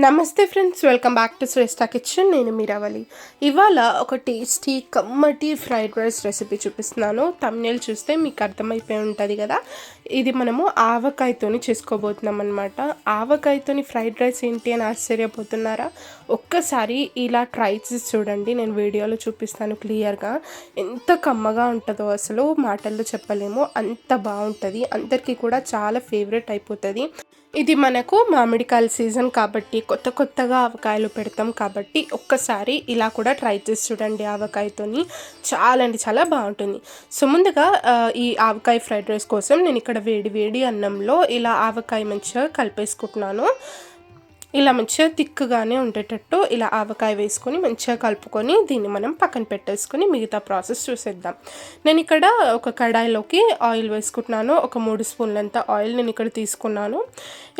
నమస్తే friends, welcome back to Shreshta kitchen. నేను మీరావళి. ఇవాళ ఒక టేస్టీ కమ్మటి ఫ్రైడ్ రైస్ రెసిపీ చూపిస్తున్నాను. థంబ్నెయిల్ చూస్తే మీకు అర్థమైపోయి ఉంటుంది కదా. ఇది మనము ఆవకాయతోని చేసుకోబోతున్నాం అనమాట. ఆవకాయతోని ఫ్రైడ్ రైస్ ఏంటి అని ఆశ్చర్యపోతున్నారా? ఒక్కసారి ఇలా ట్రై చేసి చూడండి. నేను వీడియోలో చూపిస్తాను క్లియర్గా. ఎంత కమ్మగా ఉంటుందో అసలు మాటల్లో చెప్పలేము, అంత బాగుంటుంది. అందరికీ కూడా చాలా ఫేవరెట్ అయిపోతుంది. ఇది మనకు మామిడికాయల సీజన్ కాబట్టి కొత్తగా ఆవకాయలు పెడతాం కాబట్టి ఒక్కసారి ఇలా కూడా ట్రై చేసి చూడండి. ఆవకాయతోని చాలా అంటే చాలా బాగుంటుంది. సో ముందుగా ఈ ఆవకాయ ఫ్రైడ్ రైస్ కోసం నేను ఇక్కడ వేడి అన్నంలో ఇలా ఆవకాయ మంచిగా కలిపేసుకుంటున్నాను. ఇలా మంచిగా తిక్కుగానే ఉండేటట్టు ఇలా ఆవకాయ వేసుకొని మంచిగా కలుపుకొని దీన్ని మనం పక్కన పెట్టేసుకొని మిగతా ప్రాసెస్ చూసేద్దాం. నేను ఇక్కడ ఒక కడాయిలోకి ఆయిల్ వేసుకుంటున్నాను. ఒక 3 స్పూన్లంత ఆయిల్ నేను ఇక్కడ తీసుకున్నాను.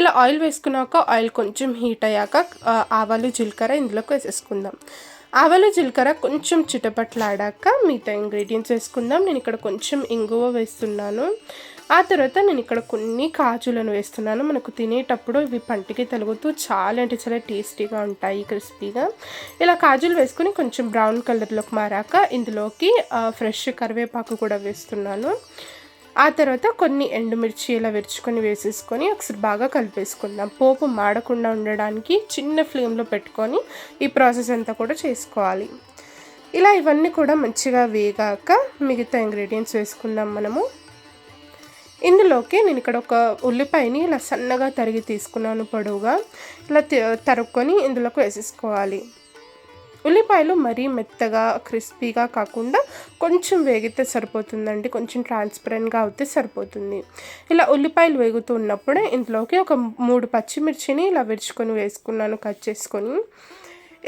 ఇలా ఆయిల్ వేసుకున్నాక ఆయిల్ కొంచెం హీట్ అయ్యాక ఆవాలు జీలకర్ర ఇందులోకి వేసేసుకుందాం. ఆవాలు జీలకర్ర కొంచెం చిటపట్లాడాక మిగతా ఇంగ్రీడియంట్స్ వేసుకుందాం. నేను ఇక్కడ కొంచెం ఇంగువ వేస్తున్నాను. ఆ తర్వాత నేను ఇక్కడ కొన్ని కాజులను వేస్తున్నాను. మనకు తినేటప్పుడు ఇవి పంటికి తగులుతూ చాలా అంటే చాలా టేస్టీగా ఉంటాయి, క్రిస్పీగా. ఇలా కాజులు వేసుకొని కొంచెం బ్రౌన్ కలర్లోకి మారాక ఇందులోకి ఫ్రెష్ కరివేపాకు కూడా వేస్తున్నాను. ఆ తర్వాత కొన్ని ఎండుమిర్చి ఇలా విరుచుకొని వేసేసుకొని ఒకసారి బాగా కలిపేసుకుందాం. పోపు మాడకుండా ఉండడానికి చిన్న ఫ్లేమ్లో పెట్టుకొని ఈ ప్రాసెస్ అంతా కూడా చేసుకోవాలి. ఇలా ఇవన్నీ కూడా మంచిగా వేగాక మిగతా ఇంగ్రీడియంట్స్ వేసుకుందాం మనము. ఇందులోకి నేను ఇక్కడ ఒక ఉల్లిపాయని ఇలా సన్నగా తరిగి తీసుకున్నాను, పొడవుగా. ఇలా తరుక్కొని ఇందులోకి వేసేసుకోవాలి. ఉల్లిపాయలు మరీ మెత్తగా క్రిస్పీగా కాకుండా కొంచెం వేగితే సరిపోతుందండి. కొంచెం ట్రాన్స్పరెంట్గా అవుతే సరిపోతుంది. ఇలా ఉల్లిపాయలు వేగుతూ ఉన్నప్పుడే ఇందులోకి ఒక 3 పచ్చిమిర్చిని ఇలా విరుచుకొని వేసుకున్నాను, కట్ చేసుకొని.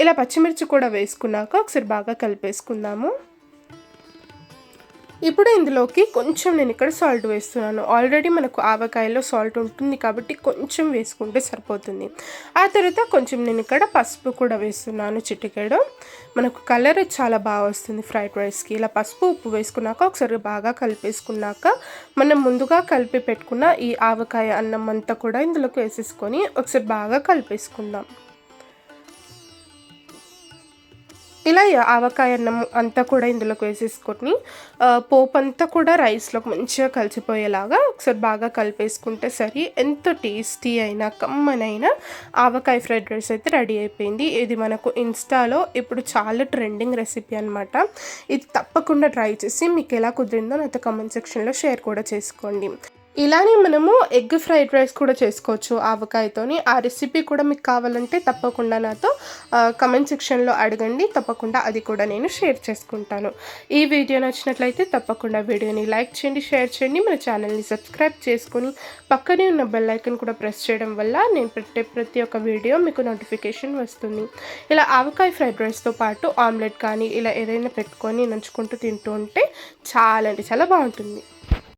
ఇలా పచ్చిమిర్చి కూడా వేసుకున్నాక ఒకసారి బాగా కలిపేసుకుందాము. ఇప్పుడు ఇందులోకి కొంచెం నేను ఇక్కడ సాల్ట్ వేస్తున్నాను. ఆల్రెడీ మనకు ఆవకాయలో సాల్ట్ ఉంటుంది కాబట్టి కొంచెం వేసుకుంటే సరిపోతుంది. ఆ తర్వాత కొంచెం నేను ఇక్కడ పసుపు కూడా వేస్తున్నాను, చిటికెడు. మనకు కలర్ చాలా బాగా వస్తుంది ఫ్రైడ్ రైస్కి. ఇలా పసుపు ఉప్పు వేసుకున్నాక ఒకసారి బాగా కలిపేసుకున్నాక మనం ముందుగా కలిపి పెట్టుకున్న ఈ ఆవకాయ అన్నం అంతా కూడా ఇందులోకి వేసేసుకొని ఒకసారి బాగా కలిపేసుకుందాం. ఇలా ఆవకాయ అన్నం అంతా కూడా ఇందులోకి వేసేసుకొని పోపు అంతా కూడా రైస్లోకి మంచిగా కలిసిపోయేలాగా ఒకసారి బాగా కలిపేసుకుంటే సరి ఎంతో టేస్టీ అయినా కమ్మనైనా ఆవకాయ ఫ్రైడ్ రైస్ అయితే రెడీ అయిపోయింది. ఇది మనకు ఇన్స్టాలో ఇప్పుడు చాలా ట్రెండింగ్ రెసిపీ అనమాట. ఇది తప్పకుండా ట్రై చేసి మీకు ఎలా కుదిరిందో నాతో కామెంట్ సెక్షన్లో షేర్ కూడా చేసుకోండి. ఇలానే మనము ఎగ్ ఫ్రైడ్ రైస్ కూడా చేసుకోవచ్చు ఆవకాయతోని. ఆ రెసిపీ కూడా మీకు కావాలంటే తప్పకుండా నాతో కమెంట్ సెక్షన్లో అడగండి. తప్పకుండా అది కూడా నేను షేర్ చేసుకుంటాను. ఈ వీడియో నచ్చినట్లయితే తప్పకుండా వీడియోని లైక్ చేయండి, షేర్ చేయండి. మన ఛానల్ని సబ్స్క్రైబ్ చేసుకొని పక్కనే ఉన్న బెల్ ఐకాన్ కూడా ప్రెస్ చేయడం వల్ల నేను పెట్టే ప్రతి ఒక్క వీడియో మీకు నోటిఫికేషన్ వస్తుంది. ఇలా ఆవకాయ ఫ్రైడ్ రైస్తో పాటు ఆమ్లెట్ కానీ ఇలా ఏదైనా పెట్టుకొని నంచుకుంటూ తింటూ ఉంటే చాలా అంటే చాలా బాగుంటుంది.